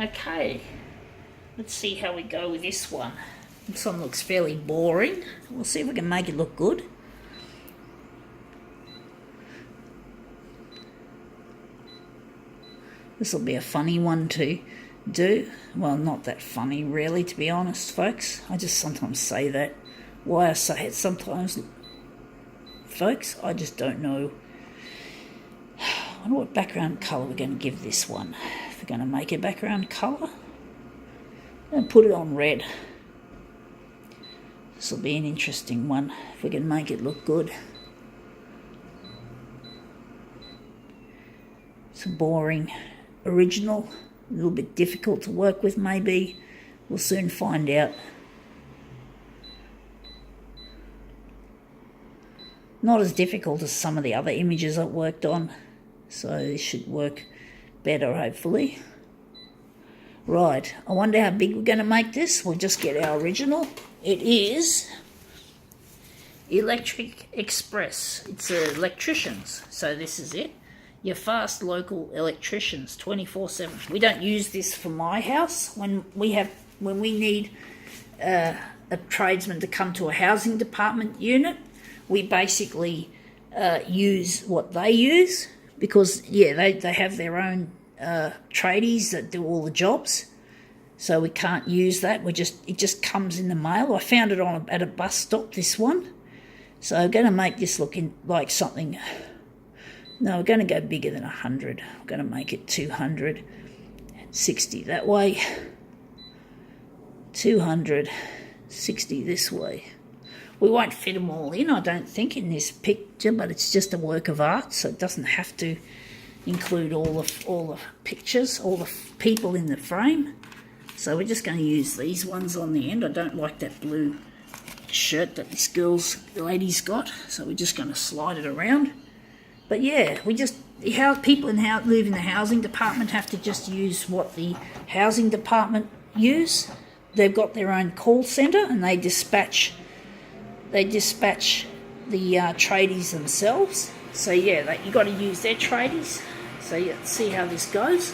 Okay, let's see how we go with this one. This one looks fairly boring. We'll see if we can make it look good. This will be a funny one to do. Well, not that funny really, to be honest, folks. I just sometimes say that. Why I say it sometimes, folks, I just don't know. I wonder what background colour we're going to give this one. If we're going to make a background colour, and put it on red. This will be an interesting one if we can make it look good. It's a boring original, a little bit difficult to work with maybe. We'll soon find out. Not as difficult as some of the other images I've worked on, so this should work better hopefully. Right, I wonder how big we're going to make this. We'll just get our original. It is Electric Express. It's Electricians, so this is it. Your fast local electricians, 24/7. We don't use this for my house. When we need a tradesman to come to a housing department unit, we basically use what they use, because yeah, they have their own tradies that do all the jobs, so we can't use that. It just comes in the mail. I found it at a bus stop, this one, so I'm going to make this look like something. No, we're going to go bigger than 100. We're going to make it 260 that way, 260 this way. We won't fit them all in, I don't think, in this picture, but it's just a work of art, so it doesn't have to include all the pictures, all the people in the frame. So we're just going to use these ones on the end. I don't like that blue shirt that this lady's got, so we're just going to slide it around. But yeah, people who live in the housing department have to just use what the housing department use. They've got their own call centre, and they dispatch the tradies themselves. So yeah, you got to use their tradies. So yeah, let's see how this goes.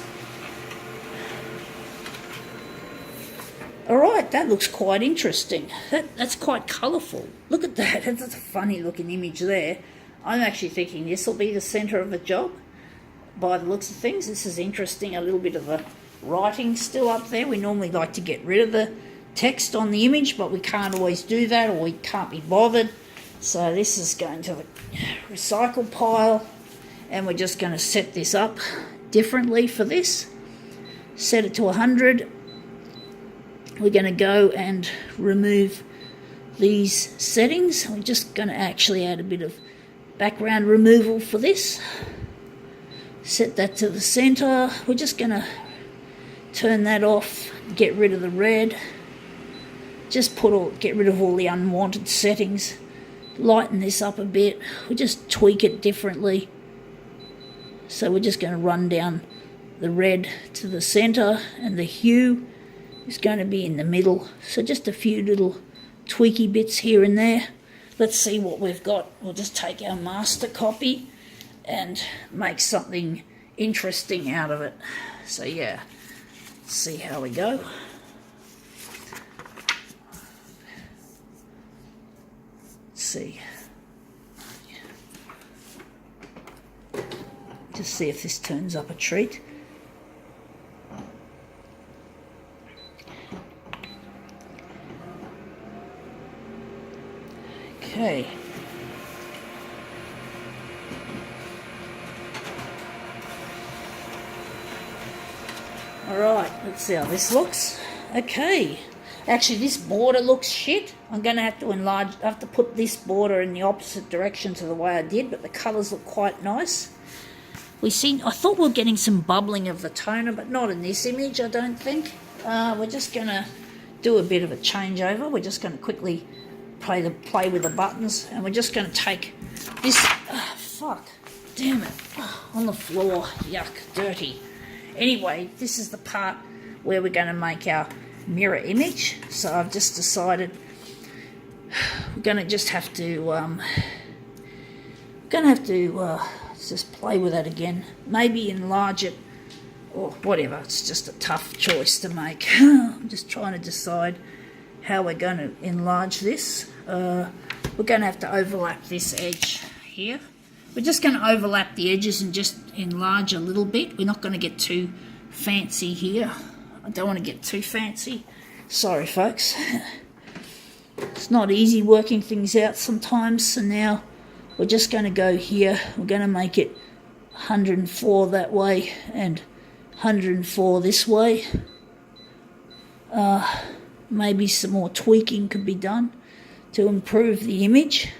Alright, that looks quite interesting. That's quite colourful. Look at that, that's a funny looking image there. I'm actually thinking this will be the centre of the job by the looks of things. This is interesting, a little bit of the writing still up there. We normally like to get rid of the text on the image, but we can't always do that, or we can't be bothered. So this is going to the recycle pile, and we're just going to set this up differently for this. Set it to 100. We're going to go and remove these settings. We're just going to actually add a bit of background removal for this. Set that to the center. We're just going to turn that off, get rid of the red. Just get rid of all the unwanted settings. Lighten this up a bit. We just tweak it differently. So we're just going to run down the red to the center, and the hue is going to be in the middle. So just a few little tweaky bits here and there. Let's see what we've got. We'll just take our master copy and make something interesting out of it. So yeah, let's see how we go. Let's see. Just see if this turns up a treat. Okay. Alright, let's see how this looks. Okay. Actually, this border looks shit. I'm going to have to enlarge. I have to put this border in the opposite direction to the way I did, but the colours look quite nice. I thought we were getting some bubbling of the toner, but not in this image, I don't think. We're just going to do a bit of a changeover. We're just going to quickly play with the buttons, and we're just going to take this. Fuck, damn it, on the floor. Yuck, dirty. Anyway, this is the part where we're going to make our mirror image. So I've just decided we're going to just have to just play with that again. Maybe enlarge it or whatever. It's just a tough choice to make. I'm just trying to decide how we're going to enlarge this. We're going to have to overlap this edge here. We're just going to overlap the edges and just enlarge a little bit. We're not going to get too fancy here. I don't want to get too fancy. Sorry, folks. It's not easy working things out sometimes. So now we're just going to go here. We're going to make it 104 that way and 104 this way. Maybe some more tweaking could be done to improve the image.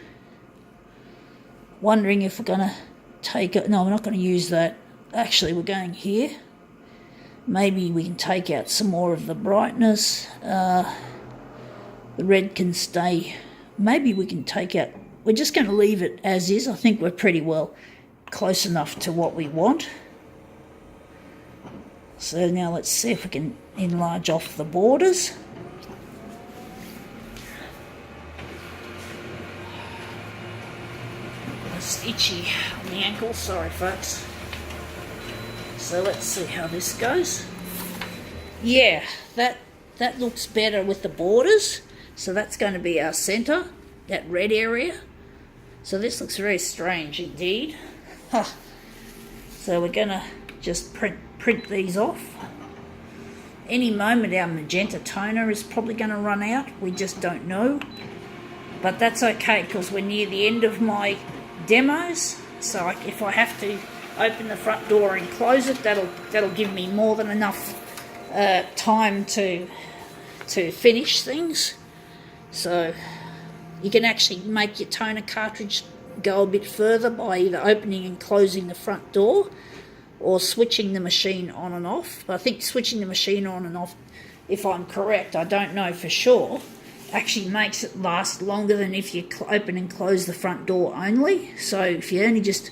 Wondering if we're going to take it. No, we're not going to use that. Actually, we're going here. Maybe we can take out some more of the brightness. The red can stay. Maybe we can take out. We're just going to leave it as is. I think we're pretty well close enough to what we want. So now let's see if we can enlarge off the borders. It's itchy on the ankle, sorry folks. So let's see how this goes. Yeah, that looks better with the borders. So that's going to be our centre, that red area. So this looks very strange indeed. Huh. So we're going to just print these off. Any moment our magenta toner is probably going to run out. We just don't know. But that's okay because we're near the end of my demos. So if I have to open the front door and close it, that'll give me more than enough time to finish things. So you can actually make your toner cartridge go a bit further by either opening and closing the front door or switching the machine on and off. But I think switching the machine on and off, if I'm correct, I don't know for sure, actually makes it last longer than if you open and close the front door only. So if you only just,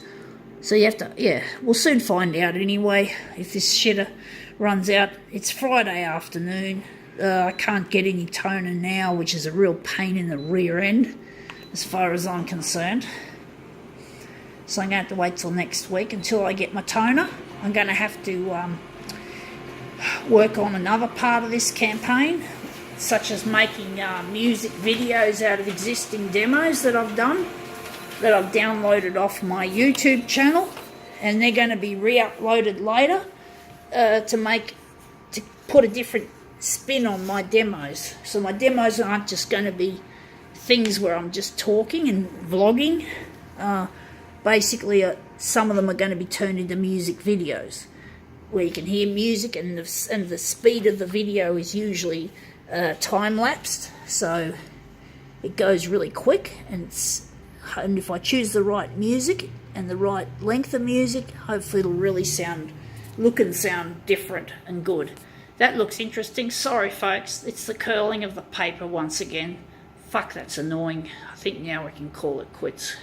so you have to, yeah, we'll soon find out anyway if this shitter runs out. It's Friday afternoon. I can't get any toner now, which is a real pain in the rear end as far as I'm concerned. So I'm going to have to wait till next week until I get my toner. I'm going to have to work on another part of this campaign, such as making music videos out of existing demos that I've done, that I've downloaded off my YouTube channel, and they're going to be re-uploaded later to put a different spin on my demos. So my demos aren't just going to be things where I'm just talking and vlogging. Basically, some of them are going to be turned into music videos where you can hear music, and the speed of the video is usually time-lapsed, so it goes really quick, and if I choose the right music and the right length of music, hopefully it'll really look and sound different and good. That looks interesting. Sorry folks, it's the curling of the paper once again. Fuck, that's annoying. I think now we can call it quits.